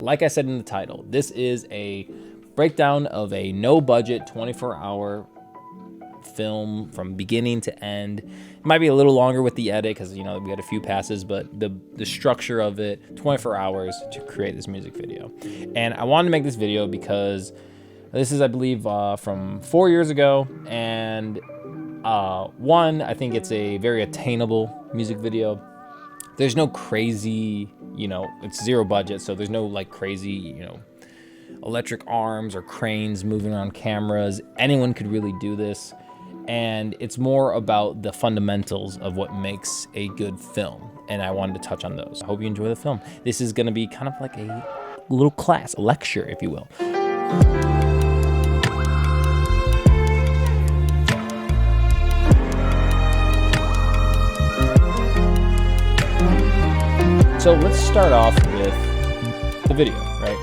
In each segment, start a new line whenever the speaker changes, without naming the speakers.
Like I said in the title, this is a breakdown of a no-budget 24-hour film from beginning to end. It might be a little longer with the edit because, we had a few passes, but the structure of it, 24 hours to create this music video. And I wanted to make this video because this is, I believe, from 4 years ago. And one, I think it's a very attainable music video. There's no crazy, it's zero budget, so there's no like crazy, electric arms or cranes moving around cameras. Anyone could really do this. And it's more about the fundamentals of what makes a good film. And I wanted to touch on those. I hope you enjoy the film. This is gonna be kind of like a little class, a lecture, if you will. So let's start off with the video, right?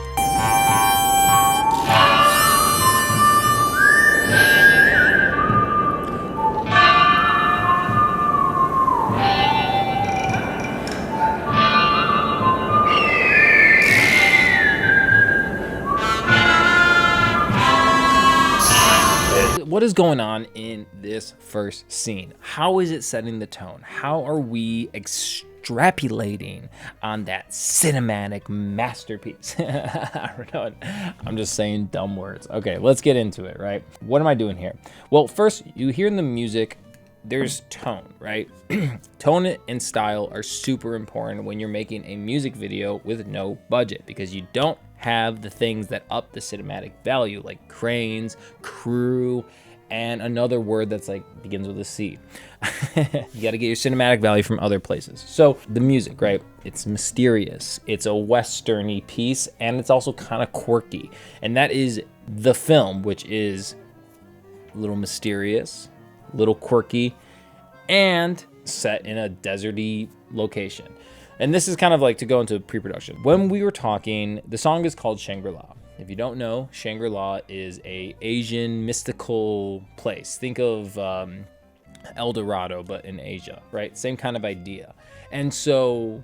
What is going on in this first scene? How is it setting the tone? How are we extrapolating on that cinematic masterpiece? I don't know. I'm just saying dumb words. Okay, let's get into it, right? What am I doing here? Well, first, you hear in the music, there's tone, right? Tone and style are super important when you're making a music video with no budget, because you don't have the things that up the cinematic value, like cranes, crew, and another word that's like begins with a C. You got to get your cinematic value from other places. So the music, right? It's mysterious. It's a Western-y piece, and it's also kind of quirky. And that is the film, which is a little mysterious, a little quirky, and set in a deserty location. And this is kind of like to go into pre-production. When we were talking, the song is called Shangri-La. If you don't know, Shangri-La is a Asian mystical place. Think of El Dorado, but in Asia, right? Same kind of idea. And so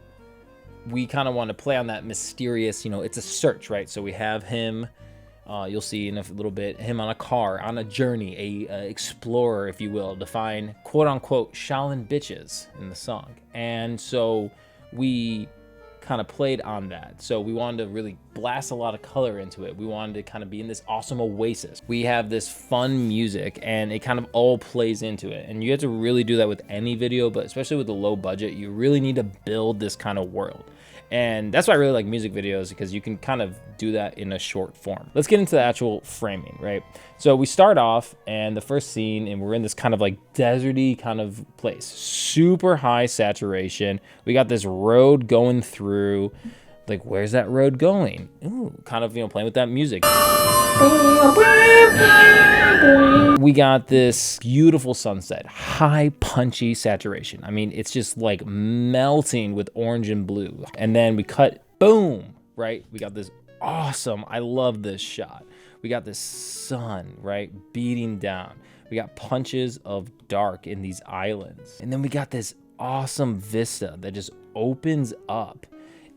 we kind of want to play on that mysterious, it's a search, right? So we have him, you'll see in a little bit, him on a car, on a journey, a explorer, if you will, to find quote unquote Shaolin bitches in the song. And so we kind of played on that. So we wanted to really blast a lot of color into it. We wanted to kind of be in this awesome oasis. We have this fun music, and it kind of all plays into it. And you have to really do that with any video, but especially with the low budget, you really need to build this kind of world. And that's why I really like music videos, because you can kind of do that in a short form. Let's get into the actual framing, right? So we start off, and the first scene, and we're in this kind of like deserty kind of place. Super high saturation. We got this road going through. Like, where's that road going? Ooh, kind of, playing with that music. We got this beautiful sunset, high punchy saturation. I mean, it's just like melting with orange and blue. And then we cut, boom, right? We got this awesome, I love this shot. We got this sun, right, beating down. We got punches of dark in these islands. And then we got this awesome vista that just opens up,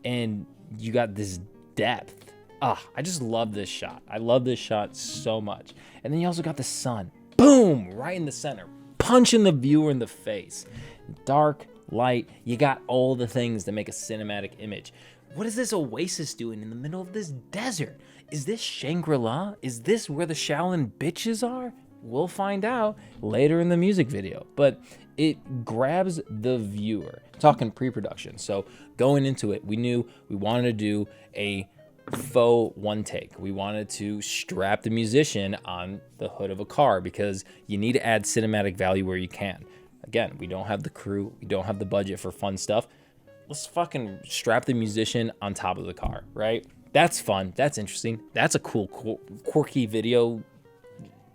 and you got this depth. I just love this shot. I love this shot so much. And then you also got the sun, boom, right in the center, punching the viewer in the face. Dark, light, you got all the things that make a cinematic image. What is this oasis doing in the middle of this desert? Is this Shangri-La? Is this where the Shaolin bitches are? We'll find out later in the music video, but it grabs the viewer. Talking pre-production, so going into it, we knew we wanted to do a faux one take. We wanted to strap the musician on the hood of a car, because you need to add cinematic value where you can. Again, we don't have the crew, we don't have the budget for fun stuff. Let's fucking strap the musician on top of the car, right? That's fun, that's interesting, that's a cool quirky video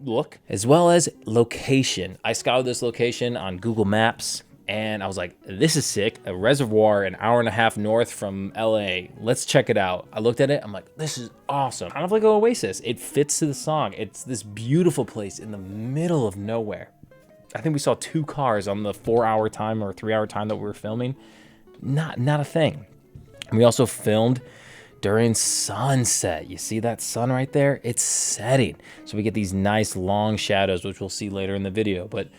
look. As well as location. I scouted this location on Google Maps, and I was like, this is sick. A reservoir an hour and a half north from LA. Let's check it out. I looked at it, I'm like, this is awesome. Kind of like an oasis. It fits to the song. It's this beautiful place in the middle of nowhere. I think we saw 2 cars on the 4-hour time or 3-hour time that we were filming. Not a thing. We also filmed during sunset. You see that sun right there? It's setting. So we get these nice long shadows, which we'll see later in the video. But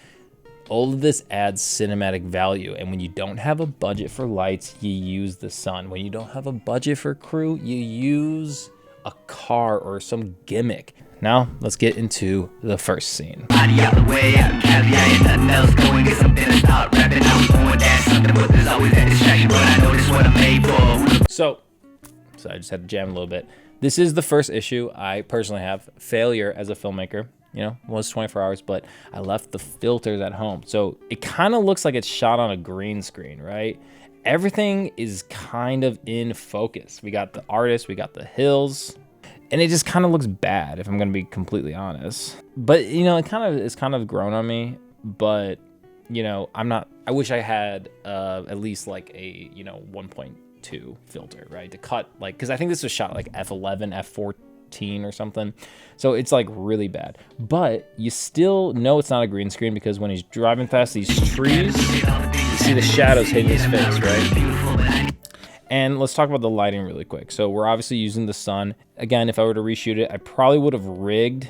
all of this adds cinematic value. And when you don't have a budget for lights, you use the sun. When you don't have a budget for crew, you use a car or some gimmick. Now, let's get into the first scene. So I just had to jam a little bit. This is the first issue I personally have. Failure as a filmmaker, you know, was 24 hours, but I left the filters at home. So it kind of looks like it's shot on a green screen, right? Everything is kind of in focus. We got the artist, we got the hills, and it just kind of looks bad, if I'm going to be completely honest. But, you know, it's kind of grown on me, but, you know, I wish I had at least like a, you know, 1.2 filter, right? To cut, like, because I think this was shot like F11, F14 or something. So it's like really bad. But you still know it's not a green screen because when he's driving past these trees, you see the shadows hitting his face, right? And let's talk about the lighting really quick. So we're obviously using the sun. Again, if I were to reshoot it, I probably would have rigged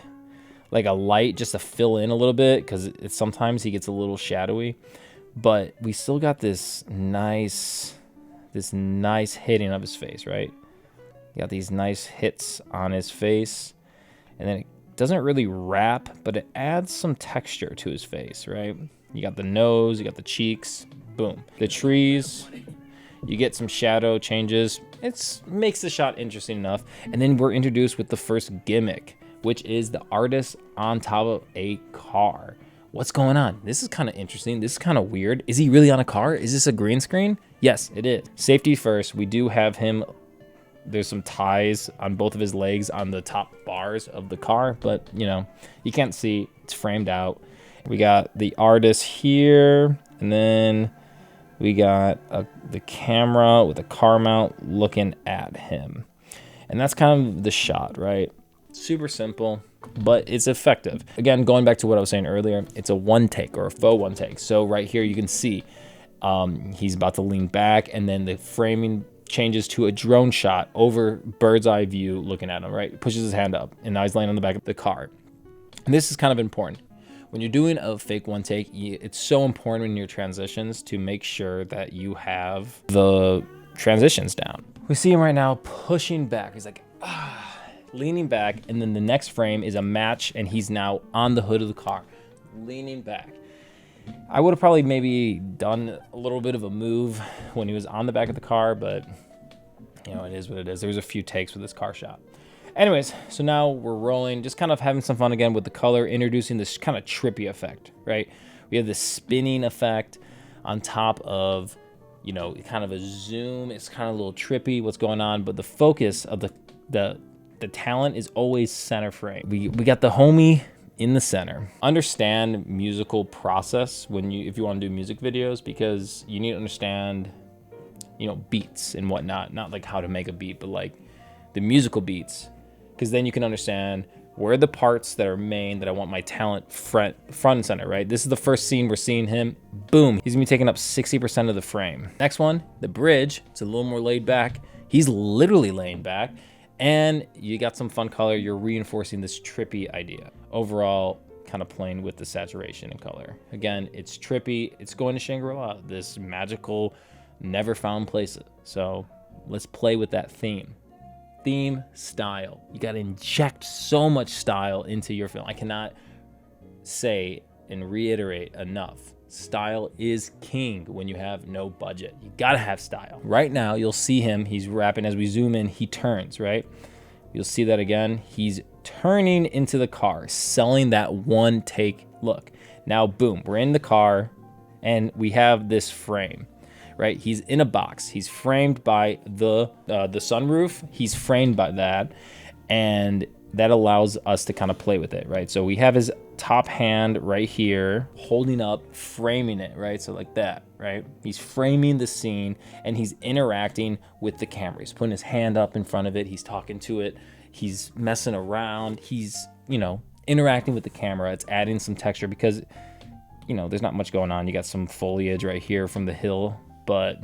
like a light just to fill in a little bit because sometimes he gets a little shadowy. But we still got this nice hitting of his face, right? You got these nice hits on his face. And then it doesn't really wrap, but it adds some texture to his face, right? You got the nose, you got the cheeks, boom. The trees, you get some shadow changes. It makes the shot interesting enough. And then we're introduced with the first gimmick, which is the artist on top of a car. What's going on? This is kind of interesting. This is kind of weird. Is he really on a car? Is this a green screen? Yes, it is. Safety first. We do have him. There's some ties on both of his legs on the top bars of the car, but you know, you can't see. It's framed out. We got the artist here, and then we got the camera with a car mount looking at him. And that's kind of the shot, right? Super simple, but it's effective. Again, going back to what I was saying earlier, it's a one take or a faux one take. So right here you can see he's about to lean back, and then the framing changes to a drone shot over bird's eye view looking at him, right? Pushes his hand up, and now he's laying on the back of the car. And this is kind of important. When you're doing a fake one take, it's so important in your transitions to make sure that you have the transitions down. We see him right now pushing back. He's like, leaning back, and then the next frame is a match, and he's now on the hood of the car, leaning back. I would have probably maybe done a little bit of a move when he was on the back of the car, but you know, it is what it is. There's a few takes with this car shot. Anyways, so now we're rolling, just kind of having some fun again with the color, introducing this kind of trippy effect, right? We have this spinning effect on top of, you know, kind of a zoom. It's kind of a little trippy what's going on, but the focus of the talent is always center frame. We got the homie in the center. Understand musical process if you want to do music videos, because you need to understand, you know, beats and whatnot, not like how to make a beat, but like the musical beats, because then you can understand where are the parts that are main that I want my talent front and center, right? This is the first scene we're seeing him. Boom, he's gonna be taking up 60% of the frame. Next one, the bridge. It's a little more laid back. He's literally laying back, and you got some fun color. You're reinforcing this trippy idea. Overall, kind of playing with the saturation and color. Again, it's trippy. It's going to Shangri-La, this magical, never found place. So let's play with that theme. Theme, style. You got to inject so much style into your film. I cannot say and reiterate enough. Style is king when you have no budget. You got to have style. Right now, you'll see him. He's rapping. As we zoom in, he turns, right? You'll see that again. He's turning into the car, selling that one take look. Now, boom, we're in the car, and we have this frame. Right, he's in a box. He's framed by the sunroof. He's framed by that, and that allows us to kind of play with it, right? So we have his top hand right here, holding up, framing it, right? So like that, right? He's framing the scene, and he's interacting with the camera. He's putting his hand up in front of it. He's talking to it. He's messing around. He's, you know, interacting with the camera. It's adding some texture because, you know, there's not much going on. You got some foliage right here from the hill, but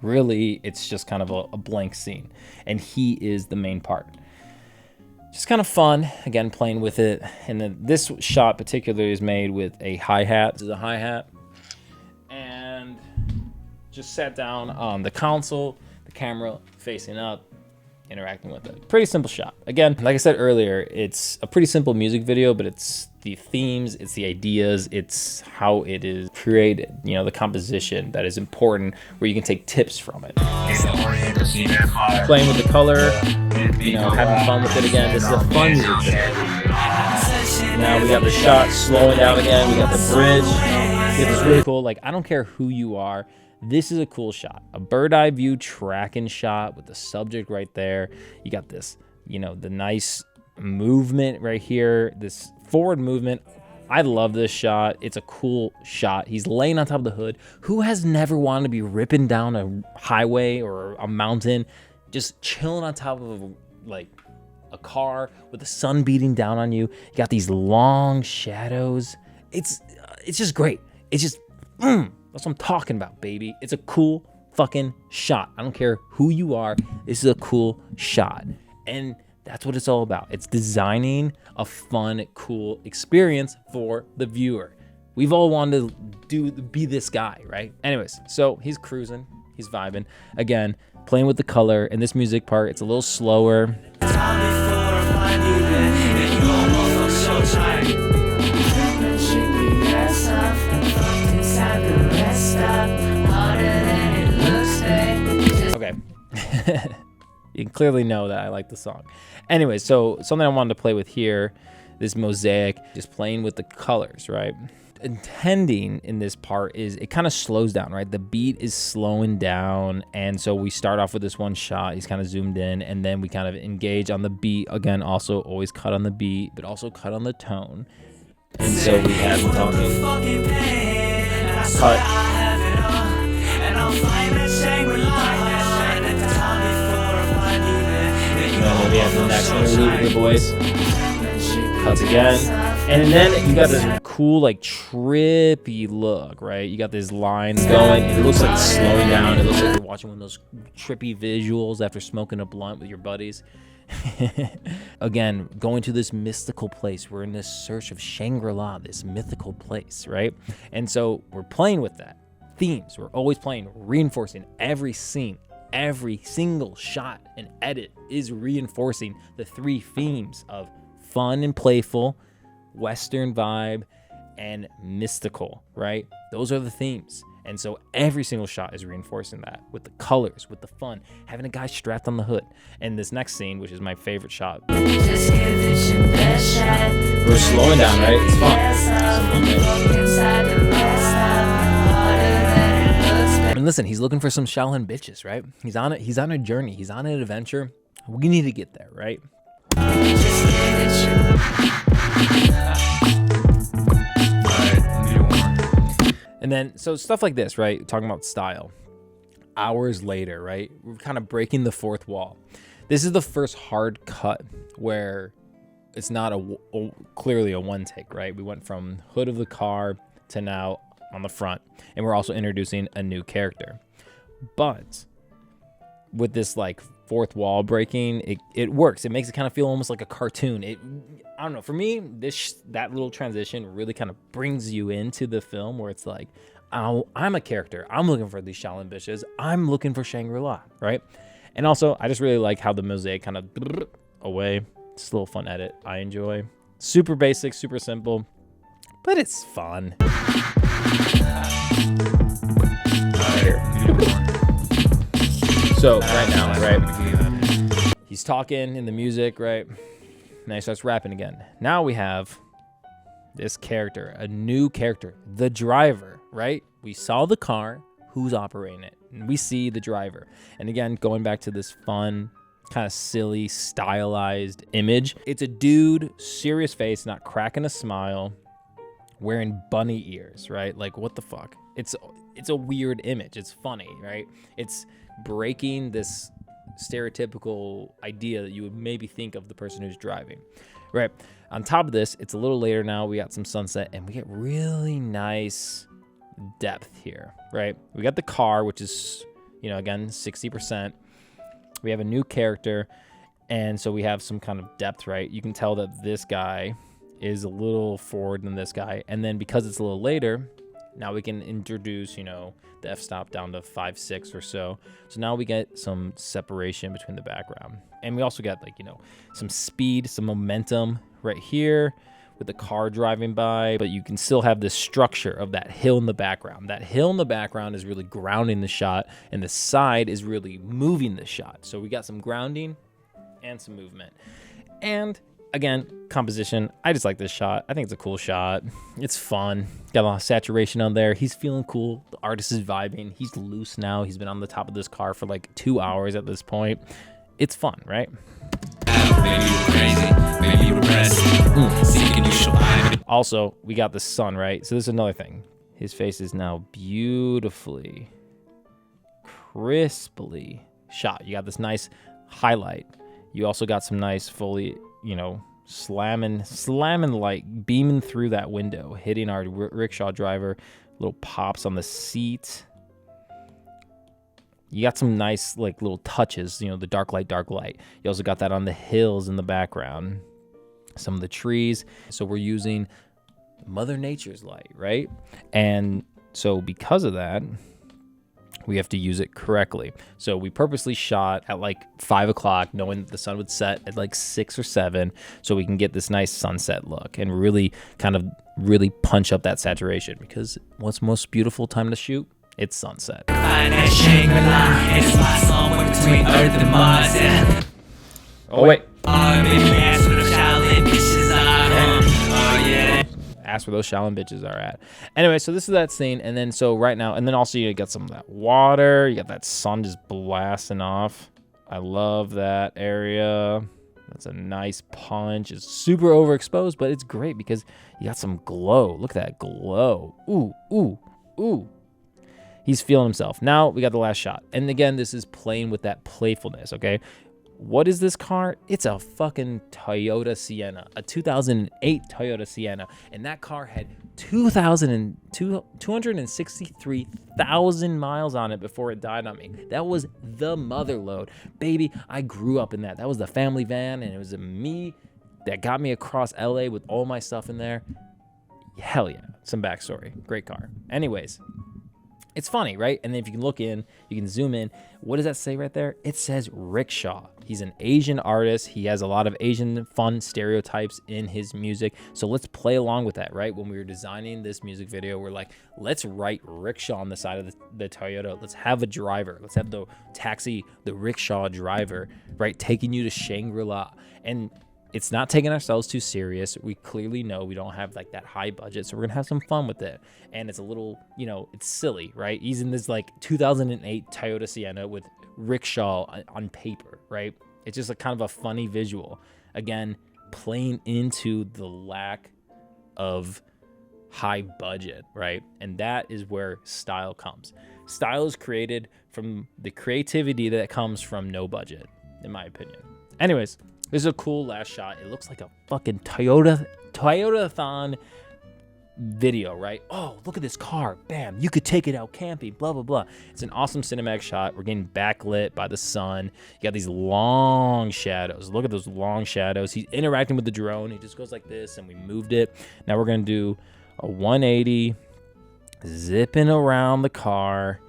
Really, it's just kind of a blank scene, and he is the main part. Just kind of fun, again, playing with it. And then this shot particularly is made with a hi-hat. This is a hi-hat. And just sat down on the console, the camera facing up, interacting with it. Pretty simple shot. Again, like I said earlier, it's a pretty simple music video, but it's the themes, it's the ideas, it's how it is created, you know, the composition that is important, where you can take tips from it. Playing with the color, you know, having fun with it again. This is a fun music video. Now we got the shot slowing down again. We got the bridge. We have this really cool, like, I don't care who you are, this is a cool shot. A bird eye view tracking shot with the subject right there. You got this, you know, the nice movement right here, this forward movement. I love this shot. It's a cool shot. He's laying on top of the hood. Who has never wanted to be ripping down a highway or a mountain, just chilling on top of like a car with the sun beating down on you? You got these long shadows. It's just great. It's just that's what I'm talking about, baby. It's a cool fucking shot. I don't care who you are. This is a cool shot. And that's what it's all about. It's designing a fun, cool experience for the viewer. We've all wanted to be this guy, right? Anyways, so he's cruising, he's vibing. Again, playing with the color. In this music part, it's a little slower. Okay. You can clearly know that I like the song. Anyway, so something I wanted to play with here, this mosaic, just playing with the colors, right? Intending in this part is it kind of slows down, right? The beat is slowing down, and so we start off with this one shot. He's kind of zoomed in, and then we kind of engage on the beat. Again, also always cut on the beat, but also cut on the tone. And so we have him talking, cut. And then we have the next interlude with the voice. Cuts again. And then you got this cool, like, trippy look, right? You got these lines going. It looks like it's slowing down. It looks like you're watching one of those trippy visuals after smoking a blunt with your buddies. Again, going to this mystical place. We're in this search of Shangri-La, this mythical place, right? And so we're playing with that. Themes. We're always playing, reinforcing every scene. Every single shot and edit is reinforcing the three themes of fun and playful, Western vibe, and mystical, right? Those are the themes. And so every single shot is reinforcing that with the colors, with the fun, having a guy strapped on the hood. And this next scene, which is my favorite shot. We're slowing down, right? It's fun. And listen, he's looking for some Shaolin bitches, right? He's on a journey. He's on an adventure. We need to get there, right? And then, so stuff like this, right? Talking about style. Hours later, right? We're kind of breaking the fourth wall. This is the first hard cut where it's not clearly a one take, right? We went from hood of the car to now on the front, and we're also introducing a new character. But with this like fourth wall breaking, it works. It makes it kind of feel almost like a cartoon. I don't know, for me, that little transition really kind of brings you into the film, where it's like, oh, I'm a character. I'm looking for these Shaolin bitches. I'm looking for Shangri-La, right? And also, I just really like how the mosaic kind of away. It's a little fun edit I enjoy. Super basic, super simple, but it's fun. So right now, right, he's talking in the music, right? And he starts rapping again. Now we have this character, a new character, the driver, right? We saw the car, who's operating it, and we see the driver. And again, going back to this fun, kind of silly, stylized image. It's a dude, serious face, not cracking a smile, wearing bunny ears, right? Like, what the fuck? It's a weird image. It's funny, right? It's breaking this stereotypical idea that you would maybe think of the person who's driving, right? On top of this, it's a little later now. We got some sunset, and we get really nice depth here, right? We got the car, which is You know, again, 60%. We have a new character, and so we have some kind of depth, right? You can tell that this guy is a little forward than this guy, and then because it's a little later, now we can introduce, you know, the f-stop down to 5/6 or so. So now we get some separation between the background, and we also got, like, you know, some speed, some momentum right here with the car driving by, but you can still have this structure of that hill in the background. That hill in the background is really grounding the shot, and the side is really moving the shot. So we got some grounding and some movement. And again, composition. I just like this shot. I think it's a cool shot. It's fun. Got a lot of saturation on there. He's feeling cool. The artist is vibing. He's loose now. He's been on the top of this car for like 2 hours at this point. It's fun, right?
Maybe you were crazy, maybe you were pressed. Seeking you shall find.
Also, we got the sun, right? So this is another thing. His face is now beautifully, crisply shot. You got this nice highlight. You also got some nice fully, you know, slamming light beaming through that window, hitting our rickshaw driver. Little pops on the seat. You got some nice, like, little touches, you know, the dark light. You also got that on the hills in the background, some of the trees. So we're using Mother Nature's light, right? And so because of that, we have to use it correctly. So we purposely shot at like 5 o'clock, knowing that the sun would set at like 6 or 7, so we can get this nice sunset look and really really punch up that saturation, because what's the most beautiful time to shoot? It's sunset.
Find that Shangri-La, it's my somewhere between Earth and Mars. Yeah.
Oh wait.
Ask where the Shaolin bitches are. Oh yeah.
Ask where those Shaolin bitches are at. Anyway, so this is that scene, and then so right now, and then also you got some of that water. You got that sun just blasting off. I love that area. That's a nice punch. It's super overexposed, but it's great because you got some glow. Look at that glow. Ooh, ooh, ooh. He's feeling himself. Now we got the last shot. And again, this is playing with that playfulness, okay? What is this car? It's a fucking Toyota Sienna, a 2008 Toyota Sienna. And that car had 263,000 miles on it before it died on me. That was the mother load. Baby, I grew up in that. That was the family van, and it was me that got me across LA with all my stuff in there. Hell yeah. Some backstory. Great car. Anyways. It's funny, right? And then if you can look in, you can zoom in. What does that say right there? It says rickshaw. He's an Asian artist. He has a lot of Asian fun stereotypes in his music. So let's play along with that, right? When we were designing this music video, we're like, let's write rickshaw on the side of the Toyota. Let's have a driver. Let's have the taxi, the rickshaw driver, right? Taking you to Shangri-La. And it's not taking ourselves too serious. We clearly know we don't have like that high budget, so we're gonna have some fun with it. And it's a little, you know, it's silly, right? He's in this like 2008 Toyota Sienna with rickshaw on paper, right? It's just a kind of a funny visual. Again, playing into the lack of high budget, right? And that is where style comes. Style is created from the creativity that comes from no budget, in my opinion. Anyways, this is a cool last shot. It looks like a fucking Toyota-thon video, right? Oh, look at this car. Bam. You could take it out camping, blah, blah, blah. It's an awesome cinematic shot. We're getting backlit by the sun. You got these long shadows. Look at those long shadows. He's interacting with the drone. He just goes like this, and we moved it. Now we're going to do a 180, zipping around the car.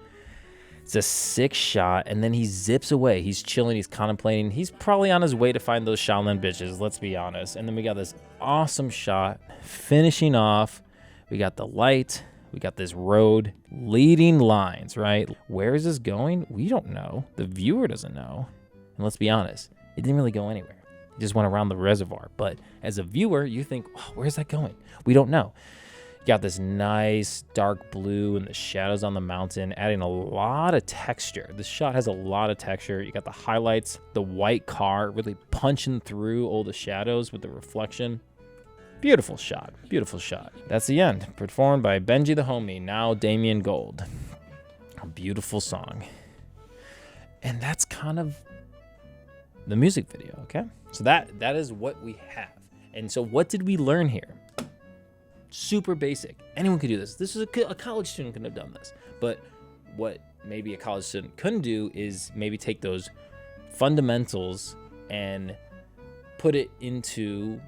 It's a 6 shot, and then he zips away. He's chilling. He's contemplating. He's probably on his way to find those Shaolin bitches, let's be honest. And then we got this awesome shot finishing off. We got the light. We got this road leading lines, right? Where is this going? We don't know. The viewer doesn't know. And let's be honest, it didn't really go anywhere. It just went around the reservoir. But as a viewer, you think, oh, where's that going? We don't know. You got this nice dark blue and the shadows on the mountain, adding a lot of texture. This shot has a lot of texture. You got the highlights, the white car really punching through all the shadows with the reflection. Beautiful shot. Beautiful shot. That's the end. Performed by Benji the Homie, now Damien Gold. A beautiful song. And that's kind of the music video, okay? So that is what we have. And so what did we learn here? Super basic. Anyone could do this. This is a college student could have done this. But what maybe a college student couldn't do is maybe take those fundamentals and put it into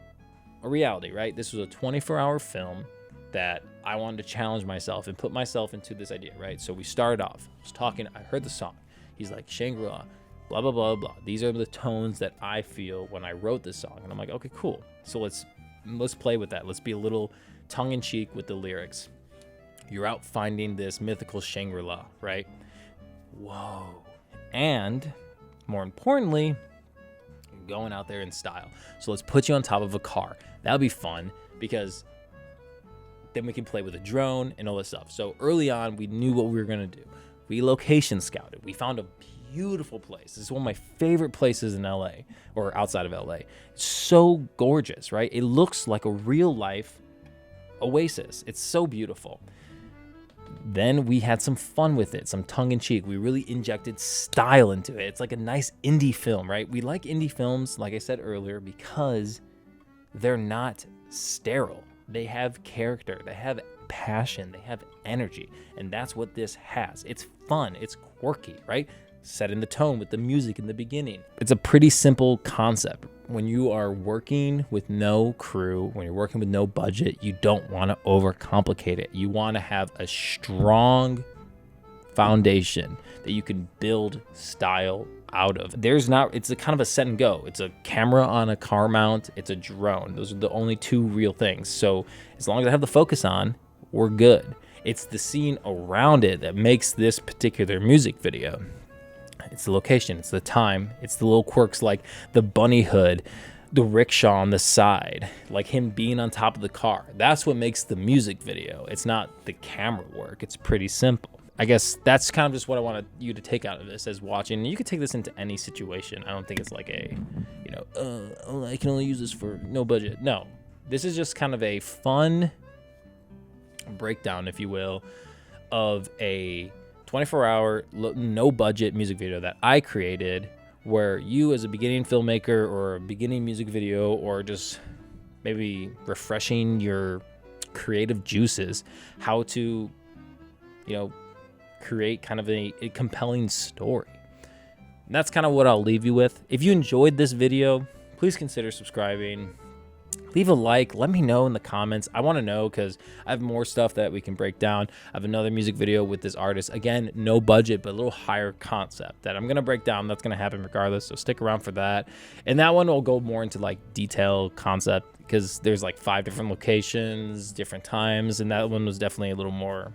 a reality, right? This was a 24-hour film that I wanted to challenge myself and put myself into this idea, right? So we started off, I was talking, I heard the song. He's like, Shangri-La, blah, blah, blah, blah. These are the tones that I feel when I wrote this song. And I'm like, okay, cool. So let's play with that. Let's be a little tongue-in-cheek with the lyrics. You're out finding this mythical Shangri-La, right? Whoa. And more importantly, you're going out there in style. So let's put you on top of a car. That'll be fun because then we can play with a drone and all this stuff. So early on, we knew what we were going to do. We location scouted. We found a beautiful place. This is one of my favorite places in LA or outside of LA. It's so gorgeous, right? It looks like a real life oasis. It's so beautiful. Then we had some fun with it, some tongue in cheek. We really injected style into it. It's like a nice indie film, right? We like indie films, like I said earlier, because they're not sterile. They have character, they have passion, they have energy, and that's what this has. It's fun, it's quirky, right? Setting the tone with the music in the beginning. It's a pretty simple concept. When you are working with no crew, when you're working with no budget, you don't want to overcomplicate it. You want to have a strong foundation that you can build style out of. It's a kind of a set and go. It's a camera on a car mount, it's a drone. Those are the only two real things. So as long as I have the focus on, we're good. It's the scene around it that makes this particular music video. It's the location, it's the time, it's the little quirks like the bunny hood, the rickshaw on the side, like him being on top of the car. That's what makes the music video. It's not the camera work. It's pretty simple. I guess that's kind of just what I wanted you to take out of this as watching. And you could take this into any situation. I don't think it's like a, I can only use this for no budget. No, this is just kind of a fun breakdown, if you will, of a 24-hour, no budget music video that I created, where you as a beginning filmmaker or a beginning music video, or just maybe refreshing your creative juices, how to, create kind of a compelling story. And that's kind of what I'll leave you with. If you enjoyed this video, please consider subscribing. Leave a like. Let me know in the comments. I want to know because I have more stuff that we can break down. I have another music video with this artist. Again, no budget, but a little higher concept that I'm going to break down. That's going to happen regardless, so stick around for that. And that one will go more into like detail concept because there's like 5 different locations, different times, and that one was definitely a little more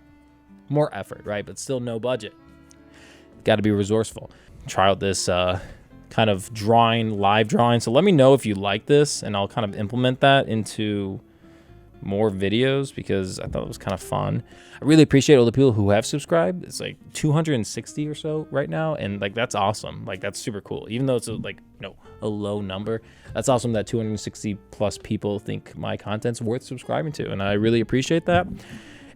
effort, right? But still no budget. Got to be resourceful. Try out this kind of live drawing. So let me know if you like this, and I'll kind of implement that into more videos because I thought it was kind of fun. I really appreciate all the people who have subscribed. It's like 260 or so right now, and like that's awesome. Like that's super cool. Even though it's a low number, that's awesome that 260 plus people think my content's worth subscribing to, and I really appreciate that.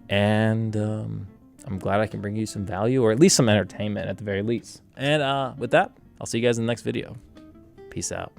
And I'm glad I can bring you some value, or at least some entertainment at the very least. And with that, I'll see you guys in the next video. Peace out.